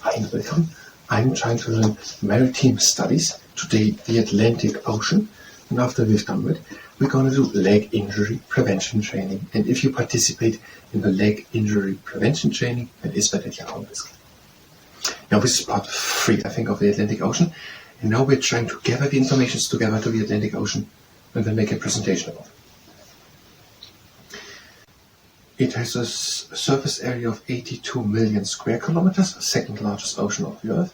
Hi and welcome. I'm trying to learn maritime studies, today the Atlantic Ocean, and after we've done it, we're going to do leg injury prevention training. And if you participate in the leg injury prevention training, then it's better at your own risk. Now this is part 3, I think, of the Atlantic Ocean, and now we're trying to gather the information together to the Atlantic Ocean and then make a presentation about it. It has a surface area of 82 million square kilometers, second largest ocean of the Earth.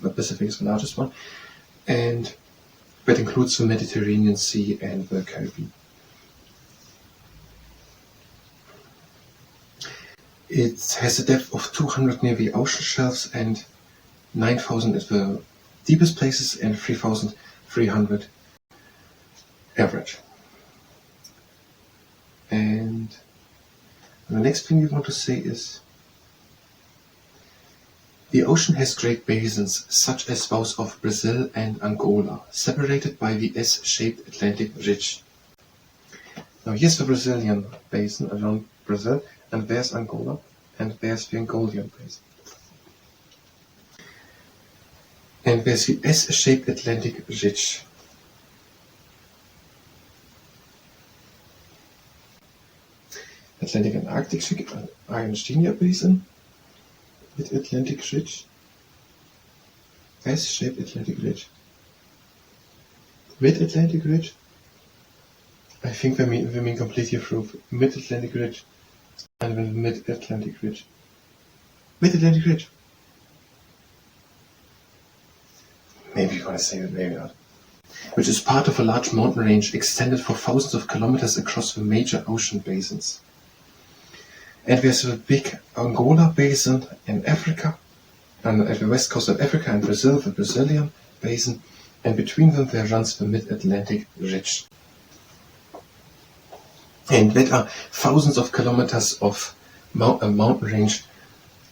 The Pacific is the largest one, and that includes the Mediterranean Sea and the Caribbean. It has a depth of 200 near the ocean shelves and 9,000 at the deepest places and 3,300 average. And the next thing we want to say is the ocean has great basins, such as those of Brazil and Angola, separated by the S-shaped Atlantic ridge. Now here's the Brazilian basin around Brazil, and there's Angola, and there's the Angolan basin. And there's the S-shaped Atlantic ridge. Atlantic and Arctic Argentina basin with Atlantic ridge, S-shaped Atlantic ridge, mid-Atlantic ridge. I think we mean completely through mid-Atlantic ridge and then mid-Atlantic ridge. Mid-Atlantic ridge. Maybe you're gonna say it, maybe not. Which is part of a large mountain range extended for thousands of kilometers across the major ocean basins. And there's a big Angola basin in Africa, and at the west coast of Africa and Brazil, the Brazilian basin, and between them there runs the Mid-Atlantic ridge. And that are thousands of kilometers of mountain range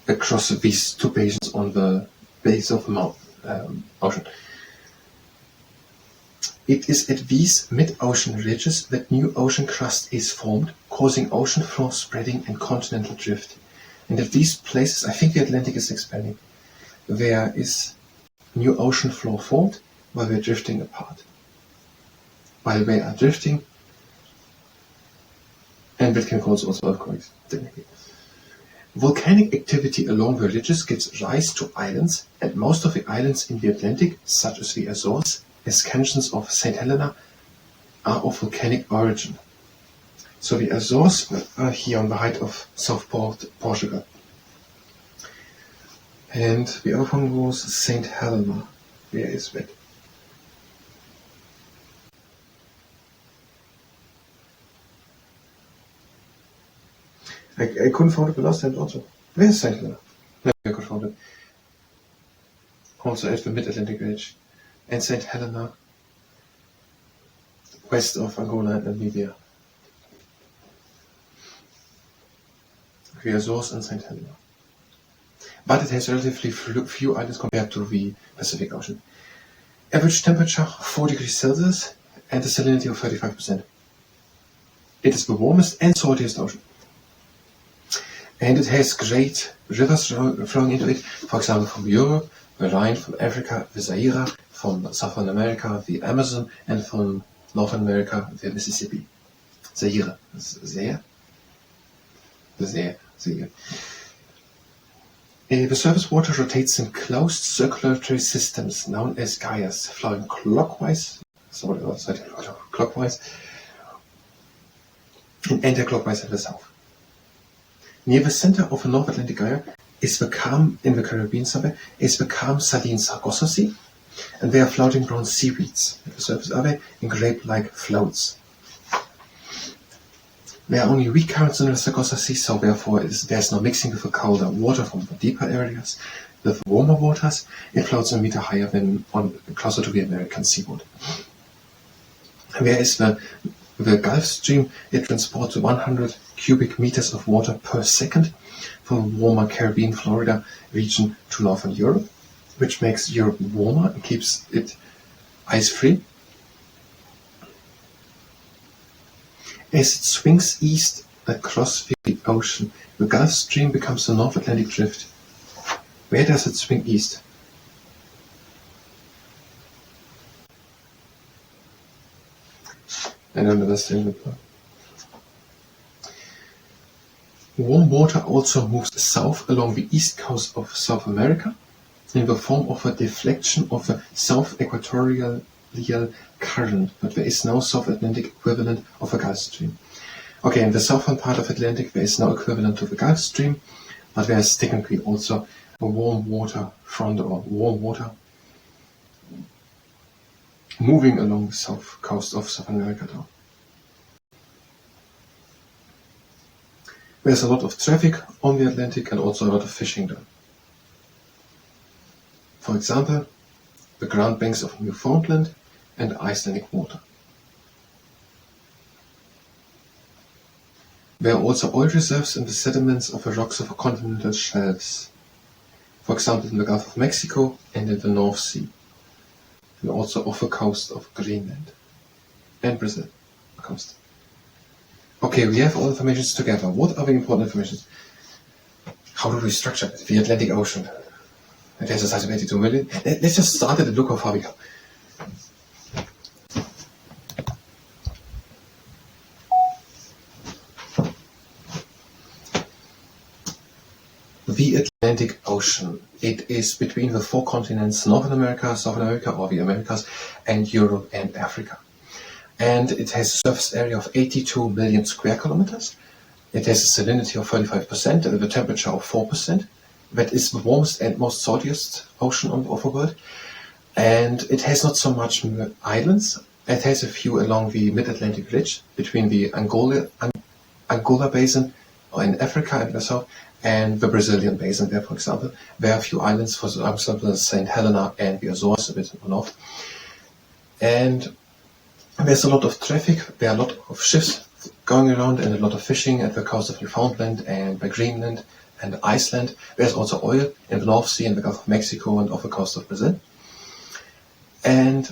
across these two basins on the base of the ocean. It is at these mid-ocean ridges that new ocean crust is formed, causing ocean floor spreading and continental drift. And at these places, I think the Atlantic is expanding, there is new ocean floor formed while we're drifting apart. While we are drifting, and that can cause also earthquakes, technically. Volcanic activity along the ridges gives rise to islands, and most of the islands in the Atlantic, such as the Azores, Escansions of St. Helena, are of volcanic origin. So the Azores are here on the height of South Portugal. And the other one was St. Helena. Where is that? I couldn't find it the last time also. Where's St. Helena? No, I could find it. Also at the Mid-Atlantic ridge. And St. Helena, west of Angola and Namibia. The Azores and St. Helena. But it has relatively few islands compared to the Pacific Ocean. Average temperature 4 degrees Celsius and a salinity of 35%. It is the warmest and saltiest ocean. And it has great rivers flowing into it, for example from Europe, the Rhine, from Africa, the Zaire, from Southern America, the Amazon, and from North America, the Mississippi. Zaire. The surface water rotates in closed circulatory systems known as gyres, flowing clockwise, clockwise, and anti-clockwise in the south. Near the center of a North Atlantic gyre is the calm, in the Caribbean somewhere, is the calm saline Sargasso Sea, and there are floating brown seaweeds at the surface of it in grape-like floats. There are only weak currents in the Sargasso Sea, so therefore there's no mixing with the colder water from the deeper areas. With warmer waters, it floats a meter higher than closer to the American seaboard. There is the Gulf Stream. It transports 100 cubic meters of water per second from the warmer Caribbean Florida region to northern Europe, which makes Europe warmer and keeps it ice-free. As it swings east across the ocean, the Gulf Stream becomes the North Atlantic Drift. Where does it swing east? I don't understand it. Warm water also moves south along the east coast of South America in the form of a deflection of a south equatorial current, but there is no South Atlantic equivalent of a Gulf Stream. Okay, in the southern part of Atlantic there is no equivalent to the Gulf Stream, but there is technically also a warm water front or warm water moving along the south coast of South America now. There's a lot of traffic on the Atlantic and also a lot of fishing done. For example, the Grand Banks of Newfoundland and Icelandic water. There are also oil reserves in the sediments of the rocks of continental shelves, for example in the Gulf of Mexico and in the North Sea, and also off the coast of Greenland and Brazil coast. Okay, we have all information together. What are the important information? How do we structure it? The Atlantic Ocean. It has a size of 82 million. Let's just start at the look of how we go. The Atlantic Ocean. It is between the four continents, North America, South America, or the Americas, and Europe and Africa. And it has a surface area of 82 million square kilometers. It has a salinity of 35% and a temperature of 4%. That is the warmest and most saltiest ocean of the world. And it has not so much islands. It has a few along the mid-Atlantic ridge between the Angola Basin in Africa and the south and the Brazilian Basin there, for example. There are a few islands, for example, St. Helena and the Azores, a bit north. And there's a lot of traffic. There are a lot of ships going around and a lot of fishing at the coast of Newfoundland and by Greenland and Iceland. There's also oil in the North Sea and the Gulf of Mexico and off the coast of Brazil. And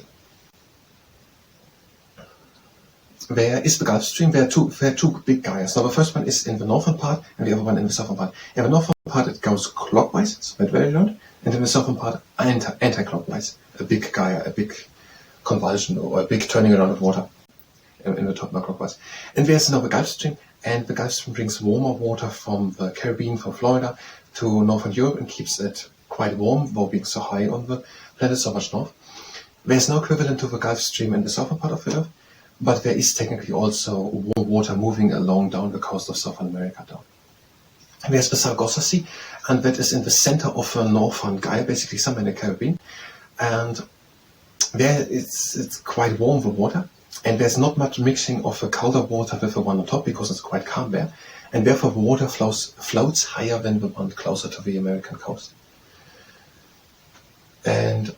there is the Gulf Stream. There are two big gyres. Now the first one is in the northern part and the other one in the southern part. In the northern part it goes clockwise, so very round, and in the southern part anti-clockwise. A big gyre, a big convulsion or a big turning around of water in the top clockwise. And there's now the Gulf Stream, and the Gulf Stream brings warmer water from the Caribbean, from Florida, to northern Europe and keeps it quite warm, though being so high on the planet, so much north. There's no equivalent to the Gulf Stream in the southern part of the Earth, but there is technically also warm water moving along down the coast of South America down. There's the Sargasso Sea, and that is in the center of a northern gyre, basically somewhere in the Caribbean. And there it's quite warm, the water, and there's not much mixing of the colder water with the one on top because it's quite calm there, and therefore the water floats higher than the one closer to the American coast. And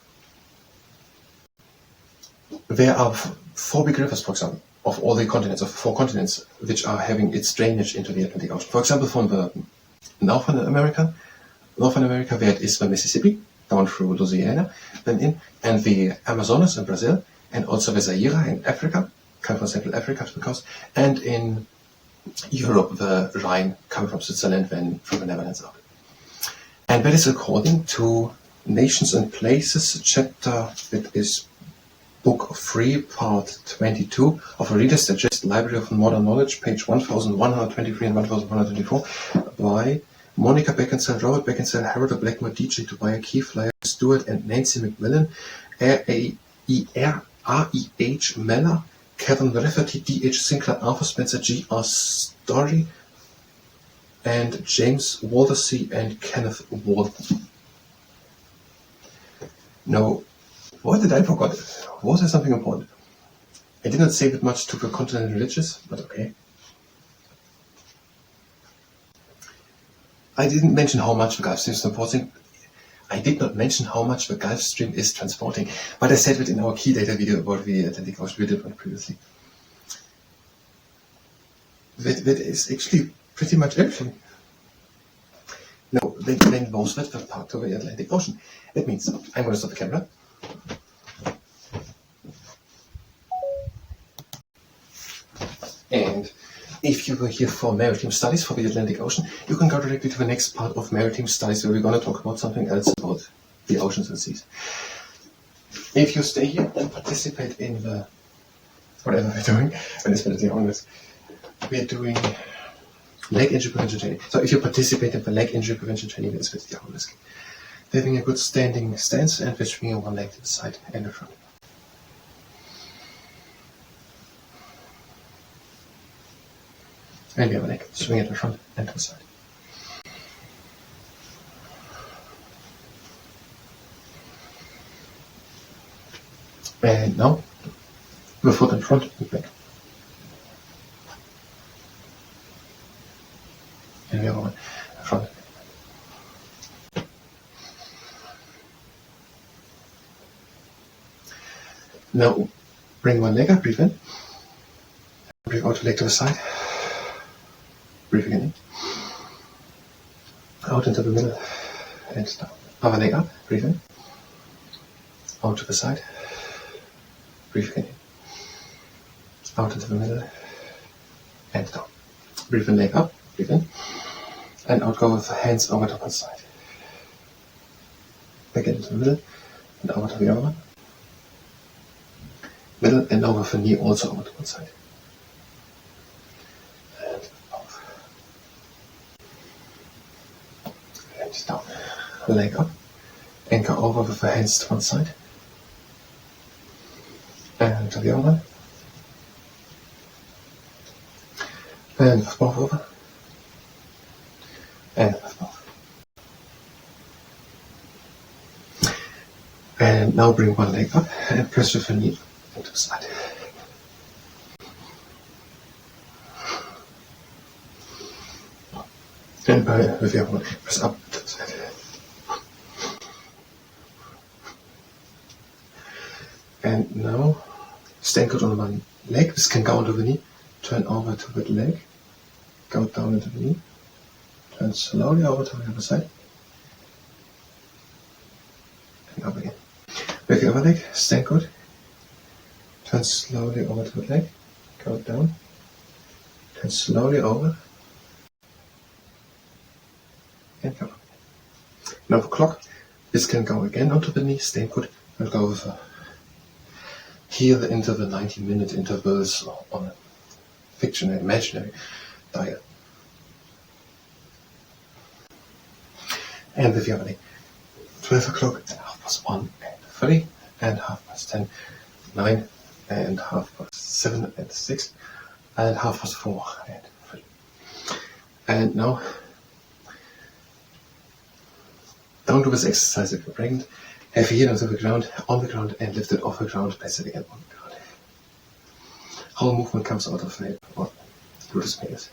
there are four big rivers, for example, of all the continents, of four continents, which are having its drainage into the Atlantic Ocean. For example, from the Northern America, there is the Mississippi, down through Louisiana, then in, and the Amazonas in Brazil, and also the Zaire in Africa, coming from Central Africa to the coast, and in Europe, the Rhine, coming from Switzerland, then from the Netherlands up. And that is according to Nations and Places, chapter, that is book 3, part 22 of a Reader's Digest, Library of Modern Knowledge, page 1123 and 1124, by Monica Beckinsale, Robert Beckinsale, Harold Blackmore, DJ Tobias, Keith Flyer, Stewart, and Nancy McMillan, R.E.H. Meller, Kevin Rafferty, D.H. Sinclair, Arthur Spencer, G.R. Story, and James Waldersee and Kenneth Walton. Now, what did I forget? Was there something important? I did not say that much to the continental ridges, but okay. I didn't mention how much the Gulf Stream is transporting. I did not mention how much the Gulf Stream is transporting, but I said it in our key data video about the Atlantic Ocean we did one previously. That is actually pretty much everything. Now, then most of it will part to the Atlantic Ocean. That means I'm going to stop the camera. And if if you were here for maritime studies for the Atlantic Ocean, you can go directly to the next part of maritime studies where we're going to talk about something else about the oceans and seas. If you stay here and participate in the whatever we're doing, and especially on this, we're doing leg injury prevention training. So if you participate in the leg injury prevention training, it's with the risk. Having a good standing stance and we're swinging one leg to the side and the front. And we have a leg, swing at the front and to the side. And now, the foot in front and back. And we have one in front. Now, bring one leg up, breathe in. Breathe out, leg to the side. Breathe again in. Out into the middle and down. Other leg up, breathe in. Out to the side. Breathe again in. Out into the middle and down. Breathe in, leg up, breathe in. And out go with the hands over to one side. Back into the middle and over to the other one. Middle and over the knee also over to one side. And off. And down. Leg up. Anchor over with the hands to one side. And to the other one. And with both over. And with both. And now bring one leg up and press with the knee into the side. And with the other one, press up to the side. And now, stand good on one leg. This can go onto the knee. Turn over to the leg. Go down into the knee. Turn slowly over to the other side. And up again. With the other leg, stand good. Turn slowly over to the leg. Go down. Turn slowly over. And come up. Now the clock. This can go again onto the knee. Stand good. And go with here into the 90-minute intervals on a fictional, imaginary diet. And with the other leg, 12 o'clock and 1:30 and 3 and 10, 9 and 7 and 6 and 4 and 3. And now, don't do this exercise if you're pregnant. Have your heel on the ground and lift it off the ground, place it again on the ground. Whole movement comes out of the gluteus medius.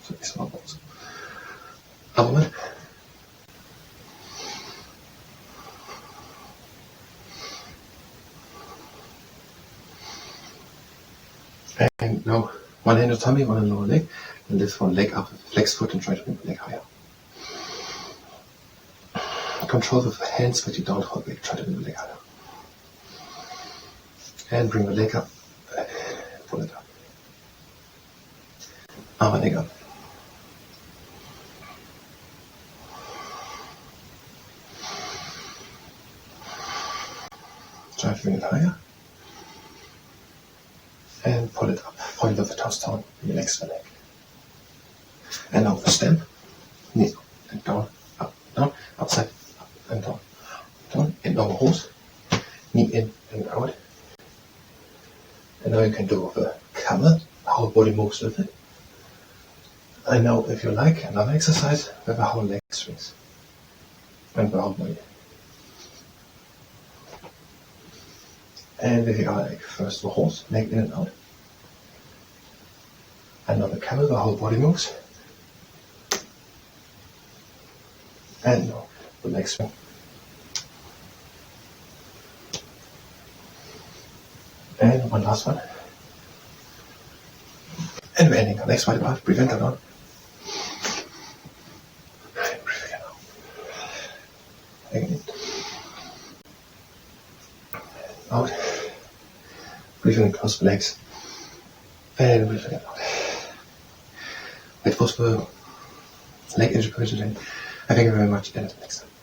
So these small balls. Other one. And now, one hand on tummy, one on lower leg, and lift one leg up, flex foot and try to bring the leg higher. Control with the hands, but you don't hold the leg, try to bring the leg higher. And bring the leg up, pull it up. Other leg up. Try to bring it higher. And pull it up. Point of the toes down, relax the leg. And now the stamp. Knee up and down, upside, up and down, and over horse. Knee in and out. And now you can do the camel, the whole body moves with it. And now if you like another exercise with the whole leg swings. And the whole body. And if you like first the horse, leg in and out. And now the camel, the whole body moves. And now the leg swing. And one last one. And we're ending our next body part. Breathe in, down. And breathe again out. Again. Out. Breathe in, close the legs. we forget that. It was the Lake Interpretation. I thank you very much, and until next time.